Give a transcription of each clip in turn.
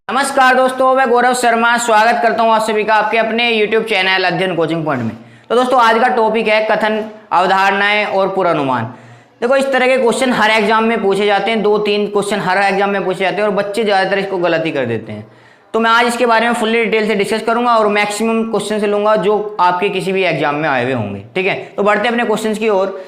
नमस्कार दोस्तों, मैं गौरव शर्मा स्वागत करता हूं आप सभी का आपके अपने YouTube चैनल अध्ययन कोचिंग पॉइंट में। तो दोस्तों आज का टॉपिक है कथन, अवधारणाएं और पूर्वानुमान। देखो इस तरह के क्वेश्चन हर एग्जाम में पूछे जाते हैं, 2-3 क्वेश्चन हर एग्जाम में पूछे जाते हैं और बच्चे ज़्यादातर इसको गलत ही कर देते हैं। तो मैं आज इसके बारे में फुल्ली डिटेल से डिस्कस करूंगा और मैक्सिमम क्वेश्चन से लूंगा जो आपके किसी भी एग्जाम में आए हुए होंगे। ठीक है, तो बढ़ते हैं अपने क्वेश्चन की ओर।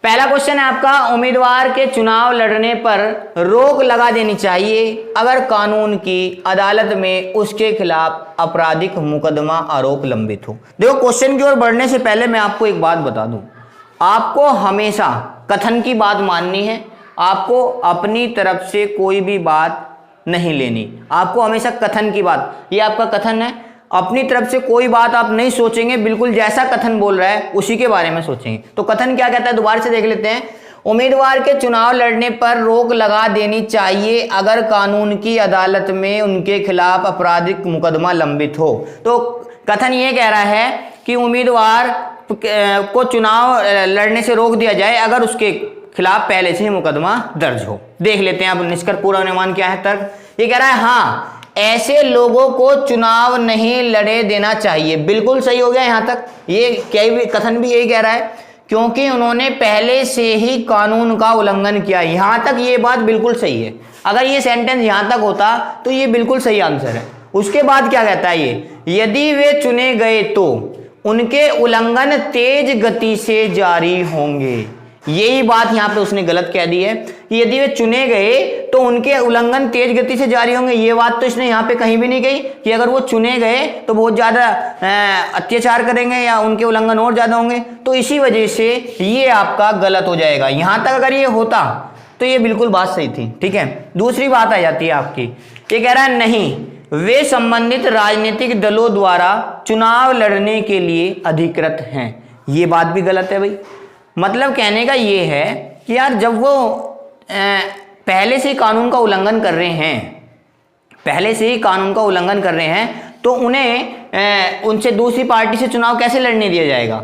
पहला क्वेश्चन है आपका, उम्मीदवार के चुनाव लड़ने पर रोक लगा देनी चाहिए अगर कानून की अदालत में उसके खिलाफ आपराधिक मुकदमा आरोप लंबित हो। देखो क्वेश्चन की ओर बढ़ने से पहले मैं आपको एक बात बता दूं, आपको हमेशा कथन की बात माननी है, आपको अपनी तरफ से कोई भी बात नहीं लेनी। आपको हमेशा कथन की बात, ये आपका कथन है, अपनी तरफ से कोई बात आप नहीं सोचेंगे, बिल्कुल जैसा कथन बोल रहा है उसी के बारे में सोचेंगे। तो कथन क्या कहता है दोबारा से देख लेते हैं। उम्मीदवार के चुनाव लड़ने पर रोक लगा देनी चाहिए अगर कानून की अदालत में उनके खिलाफ आपराधिक मुकदमा लंबित हो। तो कथन ये कह रहा है कि उम्मीदवार को चुनाव लड़ने से रोक दिया जाए अगर उसके खिलाफ पहले से ही मुकदमा दर्ज हो। देख लेते हैं अब निष्कर्ष पूर्वानुमान क्या है। तर्क ये कह रहा है हाँ, ऐसे लोगों को चुनाव नहीं लड़े देना चाहिए। बिल्कुल सही हो गया यहां तक, ये क्या भी कथन भी यही कह रहा है, क्योंकि उन्होंने पहले से ही कानून का उल्लंघन किया। यहां तक ये बात बिल्कुल सही है। अगर ये सेंटेंस यहां तक होता तो ये बिल्कुल सही आंसर है। उसके बाद क्या कहता है ये, यदि वे चुने गए तो उनके उल्लंघन तेज गति से जारी होंगे। यही बात यहाँ पे उसने गलत कह दी है कि यदि वे चुने गए तो उनके उल्लंघन तेज गति से जारी होंगे। ये बात तो इसने यहाँ पे कहीं भी नहीं कही कि अगर वो चुने गए तो बहुत ज़्यादा अत्याचार करेंगे या उनके उल्लंघन और ज़्यादा होंगे। तो इसी वजह से ये आपका गलत हो जाएगा। यहाँ तक अगर ये होता तो ये बिल्कुल बात सही थी। ठीक है, दूसरी बात आ जाती है आपकी, ये कह रहा है नहीं, वे संबंधित राजनीतिक दलों द्वारा चुनाव लड़ने के लिए अधिकृत हैं। ये बात भी गलत है भाई। मतलब कहने का ये है कि यार जब वो पहले से ही कानून का उल्लंघन कर रहे हैं, पहले से ही कानून का उल्लंघन कर रहे हैं तो उन्हें उनसे दूसरी पार्टी से चुनाव कैसे लड़ने दिया जाएगा।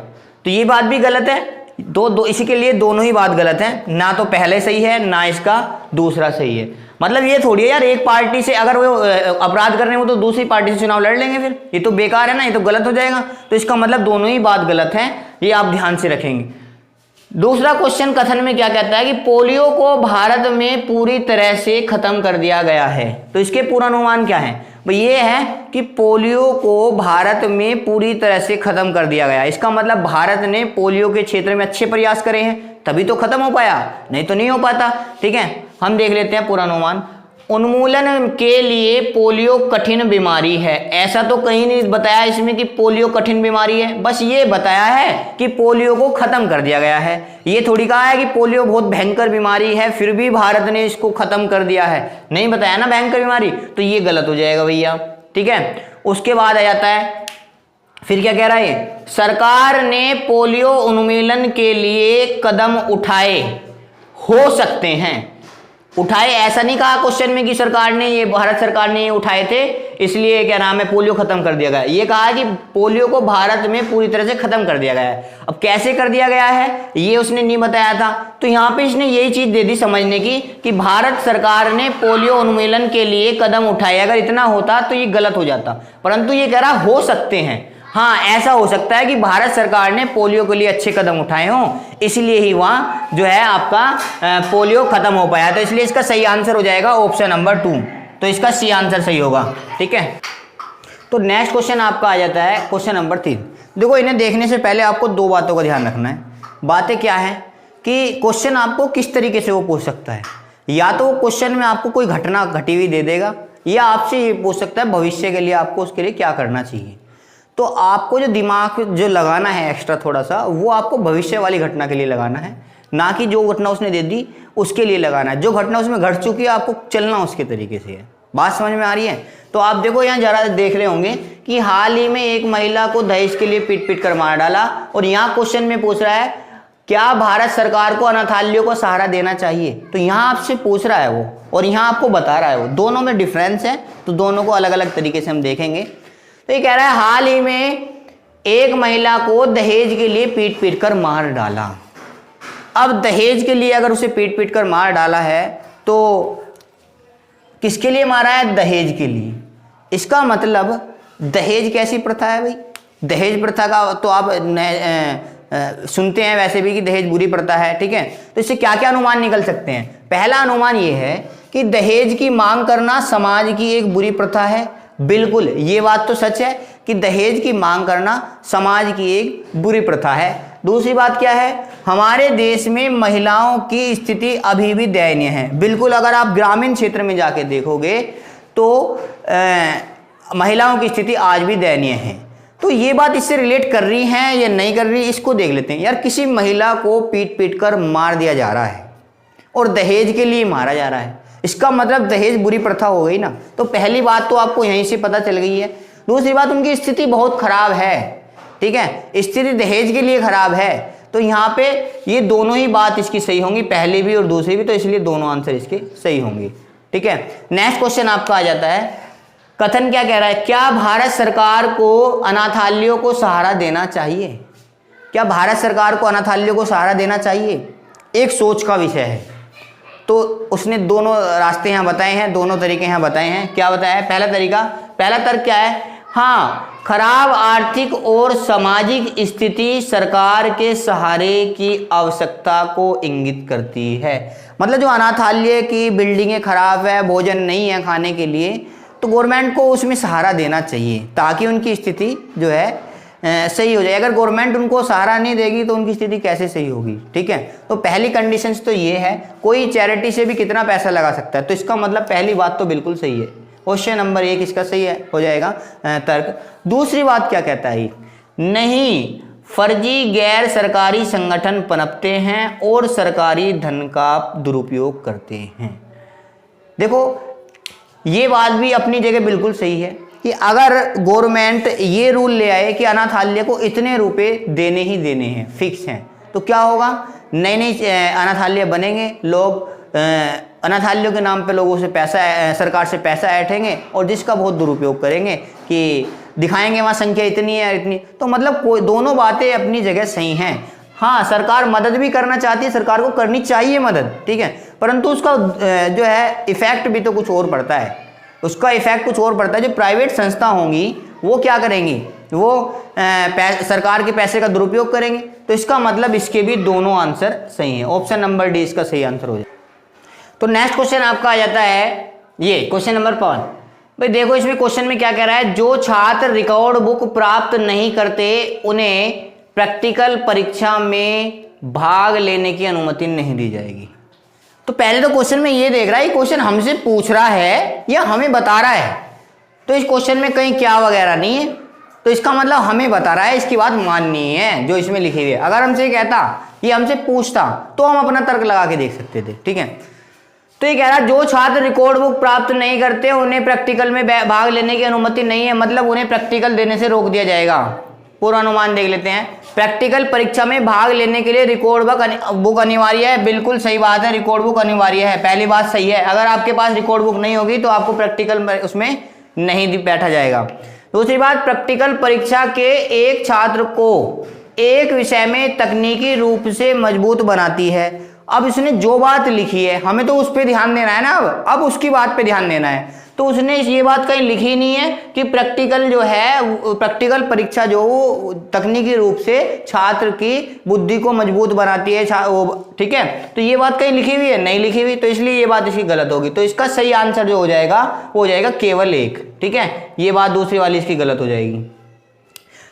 तो ये बात भी गलत है। दो इसी के लिए दोनों ही बात गलत है, ना तो पहले सही है ना इसका दूसरा सही है। मतलब ये थोड़ी है यार, एक पार्टी से अगर वो अपराध कर रहे हो तो दूसरी पार्टी से चुनाव लड़ लेंगे, फिर ये तो बेकार है ना, ये तो गलत हो जाएगा। तो इसका मतलब दोनों ही बात गलत है, ये आप ध्यान से रखेंगे। दूसरा क्वेश्चन कथन में क्या कहता है कि पोलियो को भारत में पूरी तरह से खत्म कर दिया गया है। तो इसके पूर्वानुमान क्या है भाई, ये है कि पोलियो को भारत में पूरी तरह से खत्म कर दिया गया। इसका मतलब भारत ने पोलियो के क्षेत्र में अच्छे प्रयास करे हैं तभी तो खत्म हो पाया, नहीं तो नहीं हो पाता। ठीक है, हम देख लेते हैं पूर्वानुमान। उन्मूलन के लिए पोलियो कठिन बीमारी है। ऐसा तो कहीं नहीं बताया इसमें कि पोलियो कठिन बीमारी है, बस ये बताया है कि पोलियो को खत्म कर दिया गया है। ये थोड़ी कहा है कि पोलियो बहुत भयंकर बीमारी है फिर भी भारत ने इसको खत्म कर दिया है, नहीं बताया ना भयंकर बीमारी, तो ये गलत हो जाएगा भैया। ठीक है, उसके बाद आ जाता है, फिर क्या कह रहा है, सरकार ने पोलियो उन्मूलन के लिए कदम उठाए हो सकते हैं। उठाए ऐसा नहीं कहा क्वेश्चन में कि सरकार ने ये, भारत सरकार ने ये उठाए थे इसलिए क्या नाम है पोलियो खत्म कर दिया गया। ये कहा कि पोलियो को भारत में पूरी तरह से खत्म कर दिया गया है। अब कैसे कर दिया गया है ये उसने नहीं बताया था, तो यहाँ पे इसने यही चीज दे दी समझने की कि भारत सरकार ने पोलियो उन्मूलन के लिए कदम उठाए। अगर इतना होता तो ये गलत हो जाता, परंतु ये कह रहा हो सकते हैं। हाँ, ऐसा हो सकता है कि भारत सरकार ने पोलियो के लिए अच्छे कदम उठाए हों, इसलिए ही वहां जो है आपका पोलियो खत्म हो पाया। तो इसलिए इसका सही आंसर हो जाएगा ऑप्शन नंबर 2। तो इसका सी आंसर सही होगा। ठीक है, तो नेक्स्ट क्वेश्चन आपका आ जाता है क्वेश्चन नंबर 3। देखो इन्हें देखने से पहले आपको 2 बातों का ध्यान रखना है। बातें क्या है कि क्वेश्चन आपको किस तरीके से वो पूछ सकता है। या तो वो क्वेश्चन में आपको कोई घटना घटी हुई दे देगा, या आपसे ये पूछ सकता है भविष्य के लिए आपको उसके लिए क्या करना चाहिए। तो आपको जो दिमाग जो लगाना है एक्स्ट्रा थोड़ा सा, वो आपको भविष्य वाली घटना के लिए लगाना है, ना कि जो घटना उसने दे दी उसके लिए लगाना है। जो घटना उसमें घट चुकी है आपको चलना उसके तरीके से है। बात समझ में आ रही है। तो आप देखो यहाँ जरा देख रहे होंगे कि हाल ही में एक महिला को दहेज के लिए पीट पीट कर मार डाला, और यहाँ क्वेश्चन में पूछ रहा है क्या भारत सरकार को अनाथालयों को सहारा देना चाहिए। तो यहाँ आपसे पूछ रहा है वो, और यहाँ आपको बता रहा है वो, दोनों में डिफरेंस है। तो दोनों को अलग अलग तरीके से हम देखेंगे। तो ये कह रहा है हाल ही में एक महिला को दहेज के लिए पीट पीट कर मार डाला। अब दहेज के लिए अगर उसे पीट पीट कर मार डाला है तो किसके लिए मारा है? दहेज के लिए। इसका मतलब दहेज कैसी प्रथा है भाई? दहेज प्रथा का तो आप सुनते हैं वैसे भी कि दहेज बुरी प्रथा है, ठीक है। तो इससे क्या क्या अनुमान निकल सकते हैं? पहला अनुमान ये है कि दहेज की मांग करना समाज की एक बुरी प्रथा है। बिल्कुल, ये बात तो सच है कि दहेज की मांग करना समाज की एक बुरी प्रथा है। दूसरी बात क्या है? हमारे देश में महिलाओं की स्थिति अभी भी दयनीय है। बिल्कुल, अगर आप ग्रामीण क्षेत्र में जाके देखोगे तो महिलाओं की स्थिति आज भी दयनीय है। तो ये बात इससे रिलेट कर रही है या नहीं कर रही, इसको देख लेते हैं। यार, किसी महिला को पीट पीट कर मार दिया जा रहा है और दहेज के लिए मारा जा रहा है, इसका मतलब दहेज बुरी प्रथा हो गई ना। तो पहली बात तो आपको यहीं से पता चल गई है। दूसरी बात, उनकी स्थिति बहुत खराब है, ठीक है, स्थिति दहेज के लिए खराब है। तो यहाँ पे ये दोनों ही बात इसकी सही होंगी, पहली भी और दूसरी भी, तो इसलिए दोनों आंसर इसके सही होंगे, ठीक है। नेक्स्ट क्वेश्चन आपका आ जाता है, कथन क्या कह रहा है? क्या भारत सरकार को अनाथालयों को सहारा देना चाहिए? क्या भारत सरकार को अनाथालयों को सहारा देना चाहिए? एक सोच का विषय है। तो उसने दोनों रास्ते यहाँ बताए हैं, दोनों तरीके यहाँ बताए हैं। क्या बताया है? पहला तर्क क्या है? हाँ, खराब आर्थिक और सामाजिक स्थिति सरकार के सहारे की आवश्यकता को इंगित करती है। मतलब जो अनाथालय की बिल्डिंगें खराब है, भोजन नहीं है खाने के लिए, तो गवर्नमेंट को उसमें सहारा देना चाहिए ताकि उनकी स्थिति जो है सही हो जाए। अगर गवर्नमेंट उनको सहारा नहीं देगी तो उनकी स्थिति कैसे सही होगी, ठीक है। तो पहली कंडीशंस तो ये है, कोई चैरिटी से भी कितना पैसा लगा सकता है, तो इसका मतलब पहली बात तो बिल्कुल सही है। क्वेश्चन नंबर 1 इसका सही है, हो जाएगा तर्क। दूसरी बात क्या कहता है? नहीं, फर्जी गैर सरकारी संगठन पनपते हैं और सरकारी धन का दुरुपयोग करते हैं। देखो, ये बात भी अपनी जगह बिल्कुल सही है कि अगर गवर्नमेंट ये रूल ले आए कि अनाथालय को इतने रुपए देने ही देने हैं, फिक्स हैं, तो क्या होगा? नई नई अनाथालय बनेंगे, लोग अनाथालयों के नाम पे लोगों से पैसा, सरकार से पैसा ऐंठेंगे और जिसका बहुत दुरुपयोग करेंगे कि दिखाएंगे वहाँ संख्या इतनी है इतनी। तो मतलब कोई दोनों बातें अपनी जगह सही हैं। हाँ, सरकार मदद भी करना चाहती है, सरकार को करनी चाहिए मदद, ठीक है, परंतु उसका जो है इफेक्ट भी तो कुछ और पड़ता है। उसका इफेक्ट कुछ और पड़ता है। जो प्राइवेट संस्था होंगी वो क्या करेंगी? वो सरकार के पैसे का दुरुपयोग करेंगे। तो इसका मतलब इसके भी दोनों आंसर सही हैं। ऑप्शन नंबर डी इसका सही आंसर हो जाए। तो नेक्स्ट क्वेश्चन आपका आ जाता है ये क्वेश्चन नंबर 5। भाई देखो, इसमें क्वेश्चन में क्या कह रहा है? जो छात्र रिकॉर्ड बुक प्राप्त नहीं करते उन्हें प्रैक्टिकल परीक्षा में भाग लेने की अनुमति नहीं दी जाएगी। तो पहले तो क्वेश्चन में ये देख रहा है, क्वेश्चन हमसे पूछ रहा है या हमें बता रहा है। तो इस क्वेश्चन में कहीं क्या वगैरह नहीं है, तो इसका मतलब हमें बता रहा है, इसकी बात माननी है जो इसमें लिखी हुई है। अगर हमसे कहता, ये हमसे पूछता, तो हम अपना तर्क लगा के देख सकते थे, ठीक है। तो ये कह रहा है जो छात्र रिकॉर्ड बुक प्राप्त नहीं करते उन्हें प्रैक्टिकल में भाग लेने की अनुमति नहीं है, मतलब उन्हें प्रैक्टिकल देने से रोक दिया जाएगा। पूरा अनुमान देख लेते हैं। प्रैक्टिकल परीक्षा में भाग लेने के लिए रिकॉर्ड बुक अनिवार्य है। बिल्कुल सही बात है, रिकॉर्ड बुक अनिवार्य है, पहली बात सही है। अगर आपके पास रिकॉर्ड बुक नहीं होगी तो आपको प्रैक्टिकल उसमें नहीं बैठा जाएगा। दूसरी बात, प्रैक्टिकल परीक्षा के एक छात्र को एक विषय में तकनीकी रूप से मजबूत बनाती है। अब इसने जो बात लिखी है हमें तो उस पर ध्यान देना है ना, अब उसकी बात पे ध्यान देना है। तो उसने ये बात कहीं लिखी नहीं है कि प्रैक्टिकल जो है, प्रैक्टिकल परीक्षा जो तकनीकी रूप से छात्र की बुद्धि को मजबूत बनाती है, ठीक है। तो ये बात कहीं लिखी हुई है? नहीं लिखी हुई, तो इसलिए ये बात इसकी गलत होगी। तो इसका सही आंसर जो हो जाएगा वो हो जाएगा केवल 1, ठीक है। ये बात दूसरी वाली इसकी गलत हो जाएगी।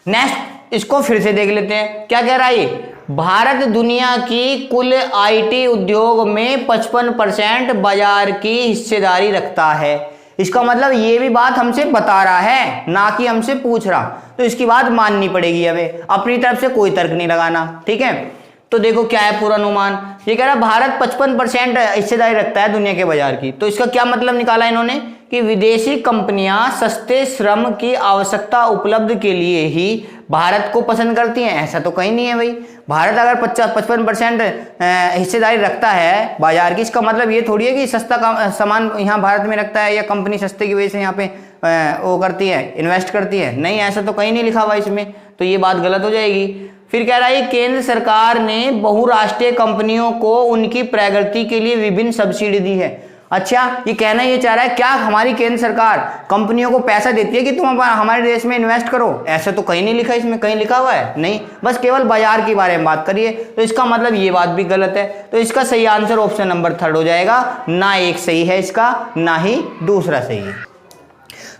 नेक्स्ट, इसको फिर से देख लेते हैं, क्या कह रहा है ये? भारत दुनिया की कुल आईटी उद्योग में 55% बाजार की हिस्सेदारी रखता है। इसका मतलब ये भी बात हमसे बता रहा है, ना कि हमसे पूछ रहा। तो इसकी बात माननी पड़ेगी हमें, अपनी तरफ से कोई तर्क नहीं लगाना, ठीक है। तो देखो क्या है पूरा अनुमान, ये कह रहा है भारत 55% हिस्सेदारी रखता है दुनिया के बाजार की। तो इसका क्या मतलब निकाला इन्होंने कि विदेशी कंपनियां सस्ते श्रम की आवश्यकता उपलब्ध के लिए ही भारत को पसंद करती हैं। ऐसा तो कहीं नहीं है भाई। भारत अगर 55% हिस्सेदारी रखता है बाजार की, इसका मतलब ये थोड़ी है कि सस्ता सामान यहाँ भारत में रखता है या कंपनी सस्ते की वजह से यहाँ पे वो करती है, इन्वेस्ट करती है। नहीं, ऐसा तो कहीं नहीं लिखा हुआ इसमें, तो ये बात गलत हो जाएगी। फिर कह रहा है केंद्र सरकार ने बहुराष्ट्रीय कंपनियों को उनकी प्रगति के लिए विभिन्न सब्सिडी दी है। अच्छा, ये कहना ये चाह रहा है क्या हमारी केंद्र सरकार कंपनियों को पैसा देती है कि तुम हमारे देश में इन्वेस्ट करो? ऐसा तो कहीं नहीं लिखा, इसमें कहीं लिखा हुआ है नहीं, बस केवल बाजार के बारे में बात करिए। तो इसका मतलब ये बात भी गलत है। तो इसका सही आंसर ऑप्शन नंबर 3 हो जाएगा। ना एक सही है इसका, ना ही दूसरा सही है।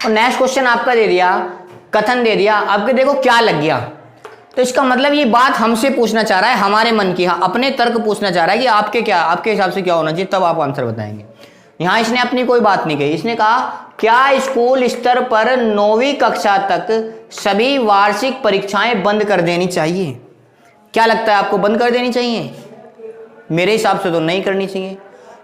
और नेक्स्ट क्वेश्चन आपका दे दिया, कथन दे दिया, आपके देखो क्या लग गया। तो इसका मतलब ये बात हमसे पूछना चाह रहा है, हमारे मन की, हाँ अपने तर्क पूछना चाह रहा है कि आपके हिसाब से क्या होना चाहिए, तब आप आंसर बताएंगे। यहां इसने अपनी कोई बात नहीं कही, इसने कहा क्या स्कूल स्तर पर 9वीं कक्षा तक सभी वार्षिक परीक्षाएं बंद कर देनी चाहिए? क्या लगता है आपको, बंद कर देनी चाहिए? मेरे हिसाब से तो नहीं करनी चाहिए,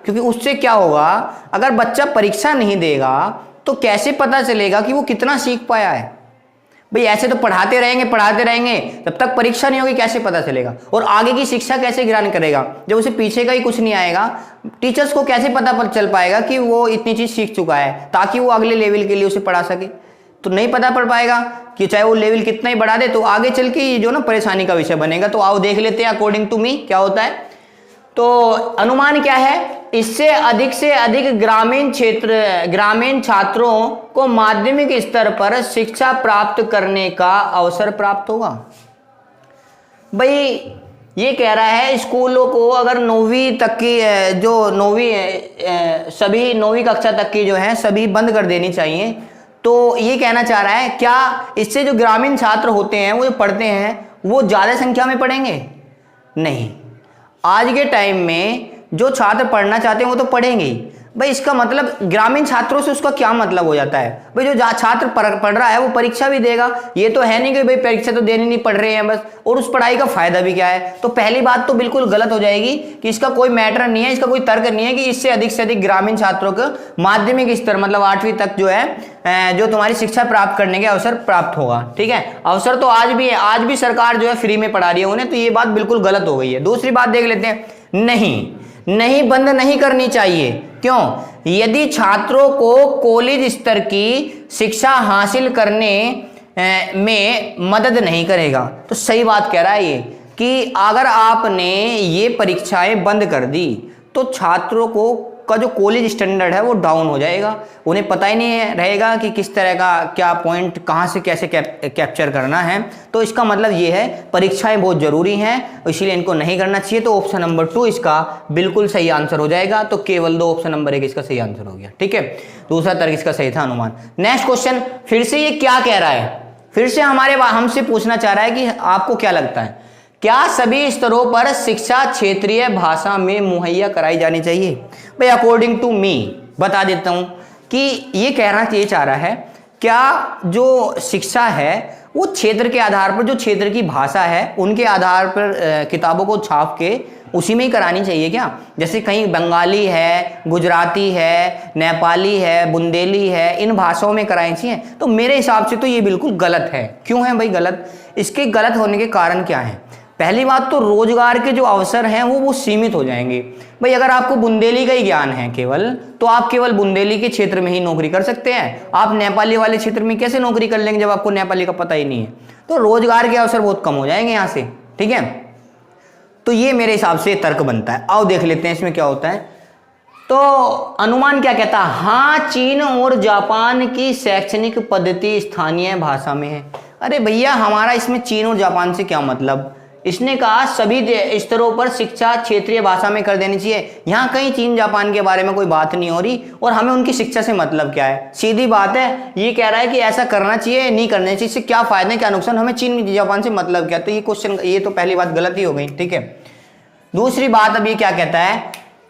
क्योंकि उससे क्या होगा, अगर बच्चा परीक्षा नहीं देगा तो कैसे पता चलेगा कि वो कितना सीख पाया है? भाई ऐसे तो पढ़ाते रहेंगे जब तक परीक्षा नहीं होगी, कैसे पता चलेगा? और आगे की शिक्षा कैसे ग्रहण करेगा जब उसे पीछे का ही कुछ नहीं आएगा? टीचर्स को कैसे पता चल पाएगा कि वो इतनी चीज सीख चुका है ताकि वो अगले लेवल के लिए उसे पढ़ा सके? तो नहीं पता पड़ पाएगा कि चाहे वो लेवल कितना ही बढ़ा दे, तो आगे चल के ये जो ना परेशानी का विषय बनेगा। तो आओ देख लेते हैं अकॉर्डिंग टू मी क्या होता है। तो अनुमान क्या है, इससे अधिक से अधिक ग्रामीण छात्रों को माध्यमिक स्तर पर शिक्षा प्राप्त करने का अवसर प्राप्त होगा। भाई ये कह रहा है स्कूलों को अगर 9वीं तक की सभी 9वीं कक्षा तक की जो है सभी बंद कर देनी चाहिए। तो ये कहना चाह रहा है क्या इससे जो ग्रामीण छात्र होते हैं वो जो पढ़ते हैं वो ज्यादा संख्या में पढ़ेंगे? नहीं, आज के टाइम में जो छात्र पढ़ना चाहते हैं वो तो पढ़ेंगे ही। भाई इसका मतलब ग्रामीण छात्रों से उसका क्या मतलब हो जाता है? भाई जो छात्र पढ़ रहा है वो परीक्षा भी देगा, ये तो है नहीं कि भाई परीक्षा तो देनी नहीं, पढ़ रहे हैं बस, और उस पढ़ाई का फायदा भी क्या है? तो पहली बात तो बिल्कुल गलत हो जाएगी कि इसका कोई मैटर नहीं है, इसका कोई तर्क नहीं है कि इससे अधिक ग्रामीण छात्रों को माध्यमिक स्तर मतलब 8वीं तक जो है जो तुम्हारी शिक्षा प्राप्त करने के अवसर प्राप्त होगा। ठीक है, अवसर तो आज भी है, आज भी सरकार जो है फ्री में पढ़ा रही है उन्हें, तो ये बात बिल्कुल गलत हो गई है। दूसरी बात देख लेते हैं, नहीं बंद नहीं करनी चाहिए। क्यों? यदि छात्रों को कॉलेज स्तर की शिक्षा हासिल करने में मदद नहीं करेगा। तो सही बात कह रहा है ये कि अगर आपने ये परीक्षाएं बंद कर दी तो छात्रों का जो कॉलेज स्टैंडर्ड है वो डाउन हो जाएगा, उन्हें पता ही नहीं रहेगा कि किस तरह का क्या पॉइंट कहाँ से कैसे कैप्चर करना है। तो इसका मतलब ये है परीक्षाएं बहुत ज़रूरी हैं, इसीलिए इनको नहीं करना चाहिए। तो ऑप्शन नंबर 2 इसका बिल्कुल सही आंसर हो जाएगा। तो केवल 2 ऑप्शन नंबर 1 इसका सही आंसर हो गया। ठीक है, दूसरा तर्क इसका सही था, अनुमान। नेक्स्ट क्वेश्चन, फिर से ये क्या कह रहा है, फिर से हमसे पूछना चाह रहा है कि आपको क्या लगता है, क्या सभी स्तरों पर शिक्षा क्षेत्रीय भाषा में मुहैया कराई जानी चाहिए? भाई अकॉर्डिंग टू मी बता देता हूं कि ये कहना ये चाह रहा है क्या जो शिक्षा है वो क्षेत्र के आधार पर, जो क्षेत्र की भाषा है उनके आधार पर किताबों को छाप के उसी में ही करानी चाहिए क्या? जैसे कहीं बंगाली है, गुजराती है, नेपाली है, बुंदेली है, इन भाषाओं में करानी चाहिए? तो मेरे हिसाब से तो ये बिल्कुल गलत है। क्यों है भाई गलत? इसके गलत होने के कारण क्या है? पहली बात तो रोजगार के जो अवसर हैं वो सीमित हो जाएंगे। भाई अगर आपको बुंदेली का ही ज्ञान है केवल, तो आप केवल बुंदेली के क्षेत्र में ही नौकरी कर सकते हैं। आप नेपाली वाले क्षेत्र में कैसे नौकरी कर लेंगे जब आपको नेपाली का पता ही नहीं है? तो रोजगार के अवसर बहुत कम हो जाएंगे यहाँ से। ठीक है, तो ये मेरे हिसाब से तर्क बनता है। आओ देख लेते हैं इसमें क्या होता है। तो अनुमान क्या कहता है? हाँ, चीन और जापान की शैक्षणिक पद्धति स्थानीय भाषा में है। अरे भैया हमारा इसमें चीन और जापान से क्या मतलब? इसने कहा सभी स्तरों पर शिक्षा क्षेत्रीय भाषा में कर देनी चाहिए। यहाँ कहीं चीन जापान के बारे में कोई बात नहीं हो रही, और हमें उनकी शिक्षा से मतलब क्या है? सीधी बात है, ये कह रहा है कि ऐसा करना चाहिए, नहीं करना चाहिए, इससे क्या फायदे क्या नुकसान, हमें चीन जापान से मतलब क्या? तो ये क्वेश्चन, ये तो पहली बात गलत ही हो गई। ठीक है, दूसरी बात अब ये क्या कहता है,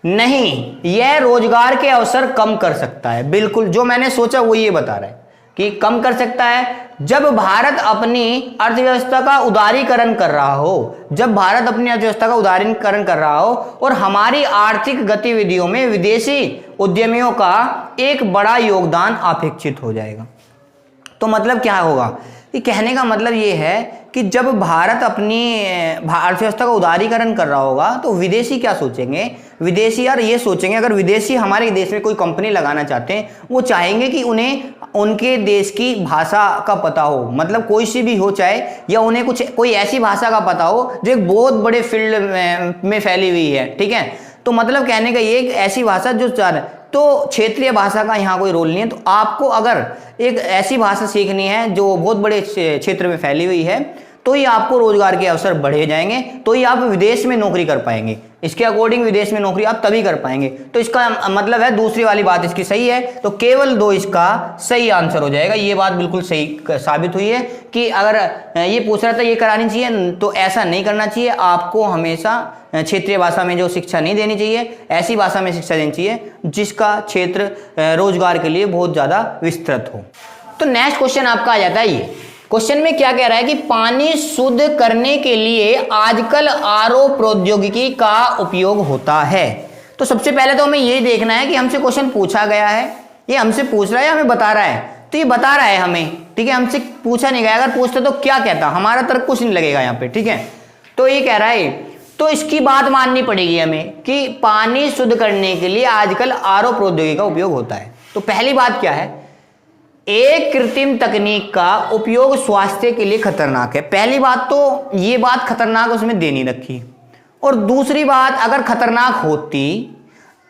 नहीं यह रोजगार के अवसर कम कर सकता है। बिल्कुल जो मैंने सोचा वो ये बता रहा है कि कम कर सकता है जब भारत अपनी अर्थव्यवस्था का उदारीकरण कर रहा हो, जब भारत अपनी अर्थव्यवस्था का उदारीकरण कर रहा हो और हमारी आर्थिक गतिविधियों में विदेशी उद्यमियों का एक बड़ा योगदान अपेक्षित हो जाएगा। तो मतलब क्या होगा कि कहने का मतलब ये है कि जब भारत अपनी अर्थव्यवस्था का उदारीकरण कर रहा होगा तो विदेशी क्या सोचेंगे? विदेशी यार ये सोचेंगे, अगर विदेशी हमारे देश में कोई कंपनी लगाना चाहते हैं वो चाहेंगे कि उन्हें उनके देश की भाषा का पता हो, मतलब कोई सी भी हो चाहे, या उन्हें कोई ऐसी भाषा का पता हो जो एक बहुत बड़े फील्ड में फैली हुई है। ठीक है, तो मतलब कहने का ये एक ऐसी भाषा जो तो क्षेत्रीय भाषा का यहाँ कोई रोल नहीं है। तो आपको अगर एक ऐसी भाषा सीखनी है जो बहुत बड़े क्षेत्र में फैली हुई है, तो ही आपको रोजगार के अवसर बढ़े जाएंगे, तो ही आप विदेश में नौकरी कर पाएंगे। इसके अकॉर्डिंग विदेश में नौकरी आप तभी कर पाएंगे। तो इसका मतलब है दूसरी वाली बात इसकी सही है, तो केवल 2 इसका सही आंसर हो जाएगा। ये बात बिल्कुल सही साबित हुई है कि अगर ये पूछ रहा था ये करानी चाहिए, तो ऐसा नहीं करना चाहिए। आपको हमेशा क्षेत्रीय भाषा में जो शिक्षा नहीं देनी चाहिए, ऐसी भाषा में शिक्षा देनी चाहिए जिसका क्षेत्र रोजगार के लिए बहुत ज़्यादा विस्तृत हो। तो नेक्स्ट क्वेश्चन आपका आ जाता है ये। क्वेश्चन में क्या कह रहा है कि पानी शुद्ध करने के लिए आजकल आरओ प्रौद्योगिकी का उपयोग होता है। तो सबसे पहले तो हमें यही देखना है कि हमसे क्वेश्चन पूछा गया है, ये हमसे पूछ रहा है या हमें बता रहा है। तो ये बता रहा है हमें, ठीक है, हमसे पूछा नहीं गया। अगर पूछता तो क्या कहता, हमारा तर्क कुछ नहीं लगेगा यहाँ पे, ठीक है। तो ये कह रहा है, तो इसकी बात माननी पड़ेगी हमें कि पानी शुद्ध करने के लिए आजकल आरओ प्रौद्योगिकी का उपयोग होता है। तो पहली बात क्या है, एक कृत्रिम तकनीक का उपयोग स्वास्थ्य के लिए खतरनाक है। पहली बात तो ये बात खतरनाक उसमें दे नहीं रखी, और दूसरी बात अगर खतरनाक होती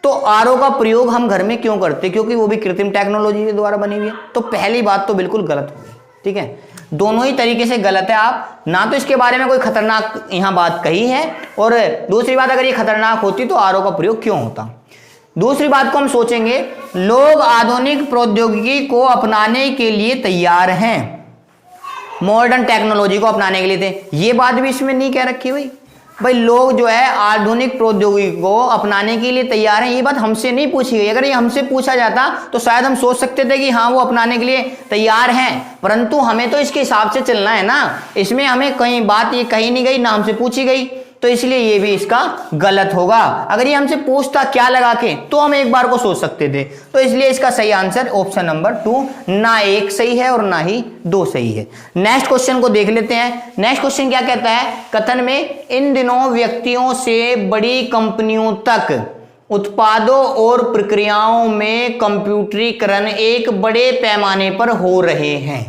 तो आरओ का प्रयोग हम घर में क्यों करते, क्योंकि वो भी कृत्रिम टेक्नोलॉजी के द्वारा बनी हुई है। तो पहली बात तो बिल्कुल गलत होगी, ठीक है, दोनों ही तरीके से गलत है। आप ना तो इसके बारे में कोई खतरनाक यहाँ बात कही है, और दूसरी बात अगर ये खतरनाक होती तो आरओ का प्रयोग क्यों होता। दूसरी बात को हम सोचेंगे, लोग आधुनिक प्रौद्योगिकी को अपनाने के लिए तैयार हैं, मॉडर्न टेक्नोलॉजी को अपनाने के लिए थे। ये बात भी इसमें नहीं कह रखी भाई लोग जो है आधुनिक प्रौद्योगिकी को अपनाने के लिए तैयार हैं। ये बात हमसे नहीं पूछी गई। अगर ये हमसे पूछा जाता तो शायद हम सोच सकते थे कि हाँ वो अपनाने के लिए तैयार हैं, परंतु हमें तो इसके हिसाब से चलना है ना। इसमें हमें कहीं बात ये कही नहीं गई, ना हमसे पूछी गई, तो इसलिए ये भी इसका गलत होगा। अगर ये हमसे पूछता क्या लगा के, तो हम एक बार को सोच सकते थे। तो इसलिए इसका सही आंसर ऑप्शन नंबर 2, ना 1 सही है और ना ही 2 सही है। नेक्स्ट क्वेश्चन को देख लेते हैं। नेक्स्ट क्वेश्चन क्या कहता है, कथन में इन दिनों व्यक्तियों से बड़ी कंपनियों तक उत्पादों और प्रक्रियाओं में कंप्यूटरीकरण एक बड़े पैमाने पर हो रहे हैं।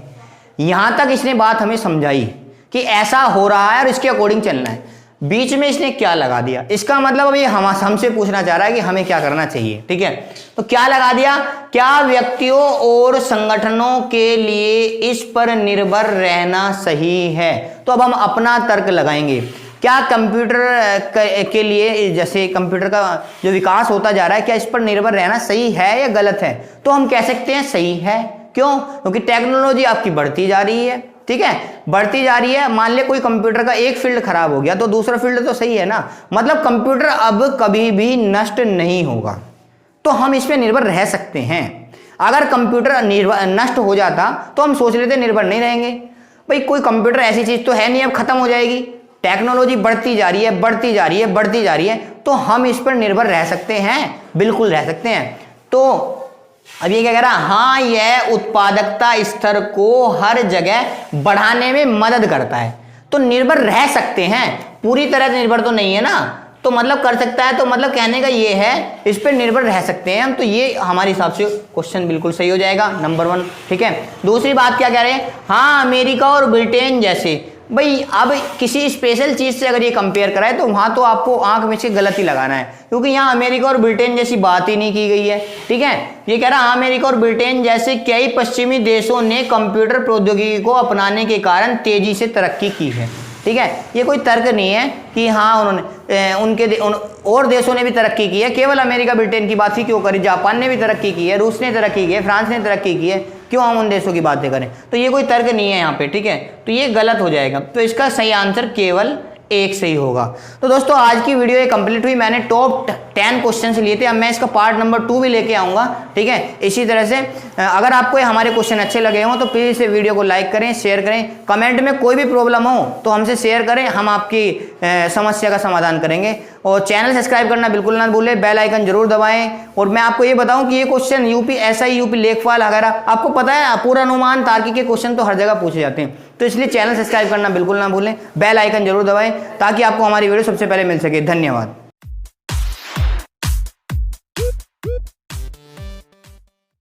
यहां तक इसने बात हमें समझाई कि ऐसा हो रहा है और इसके अकॉर्डिंग चलना है। बीच में इसने क्या लगा दिया, इसका मतलब अब ये हमसे पूछना चाह रहा है कि हमें क्या करना चाहिए, ठीक है। तो क्या लगा दिया, क्या व्यक्तियों और संगठनों के लिए इस पर निर्भर रहना सही है। तो अब हम अपना तर्क लगाएंगे। क्या कंप्यूटर के लिए, जैसे कंप्यूटर का जो विकास होता जा रहा है, क्या इस पर निर्भर रहना सही है या गलत है। तो हम कह सकते हैं सही है। क्यों, क्योंकि टेक्नोलॉजी आपकी बढ़ती जा रही है, ठीक है, बढ़ती जा रही है। मान ले कोई कंप्यूटर का एक फील्ड खराब हो गया तो दूसरा फील्ड तो सही है ना, मतलब कंप्यूटर अब कभी भी नष्ट नहीं होगा, तो हम इस पे निर्भर रह सकते हैं। अगर कंप्यूटर नष्ट हो जाता तो हम सोच लेते निर्भर नहीं रहेंगे। भाई कोई कंप्यूटर ऐसी चीज तो है नहीं अब खत्म हो जाएगी, टेक्नोलॉजी बढ़ती जा रही है, बढ़ती जा रही है, बढ़ती जा रही है, तो हम इस पर निर्भर रह सकते हैं, बिल्कुल रह सकते हैं। तो अब ये क्या कह रहा है, हाँ यह उत्पादकता स्तर को हर जगह बढ़ाने में मदद करता है। तो निर्भर रह सकते हैं, पूरी तरह से निर्भर तो नहीं है ना, तो मतलब कर सकता है, तो मतलब कहने का ये है इस पर निर्भर रह सकते हैं हम। तो ये हमारे हिसाब से क्वेश्चन बिल्कुल सही हो जाएगा, नंबर 1, ठीक है। दूसरी बात क्या कह रहे हैं, हाँ अमेरिका और ब्रिटेन जैसे, भाई अब किसी स्पेशल चीज से अगर ये कंपेयर कराए तो वहां तो आपको आंख में से गलत ही लगाना है, क्योंकि यहाँ अमेरिका और ब्रिटेन जैसी बात ही नहीं की गई है, ठीक है। ये कह रहा है अमेरिका और ब्रिटेन जैसे कई पश्चिमी देशों ने कंप्यूटर प्रौद्योगिकी को अपनाने के कारण तेजी से तरक्की की है, ठीक है। ये कोई तर्क नहीं है कि हाँ उन्होंने और देशों ने भी तरक्की की है, केवल अमेरिका ब्रिटेन की बात ही क्यों करी, जापान ने भी तरक्की की है, रूस ने तरक्की की है, फ्रांस ने तरक्की की है, क्यों हम उन देशों की बातें करें। तो ये कोई तर्क नहीं है यहाँ पे, ठीक है, तो ये गलत हो जाएगा। तो इसका सही आंसर केवल 1 सही होगा। तो दोस्तों आज की वीडियो ये कंप्लीट हुई। मैंने टॉप 10 क्वेश्चन लिए थे, अब मैं इसका पार्ट नंबर 2 भी लेके आऊँगा, ठीक है। इसी तरह से अगर आपको हमारे क्वेश्चन अच्छे लगे हों तो प्लीज़ इस वीडियो को लाइक करें, शेयर करें, कमेंट में कोई भी प्रॉब्लम हो तो हमसे शेयर करें, हम आपकी समस्या का समाधान करेंगे। और चैनल सब्सक्राइब करना बिल्कुल ना भूलें, बेल आइकन जरूर दबाएं। और मैं आपको ये बताऊं कि ये क्वेश्चन यूपी एसआई, यूपी लेखपाल वगैरह, आपको पता है पूर्वानुमान तार्किक के क्वेश्चन तो हर जगह पूछे जाते हैं, तो इसलिए चैनल सब्सक्राइब करना बिल्कुल ना भूलें, बेल आइकन जरूर दबाएं ताकि आपको हमारी वीडियो सबसे पहले मिल सके। धन्यवाद।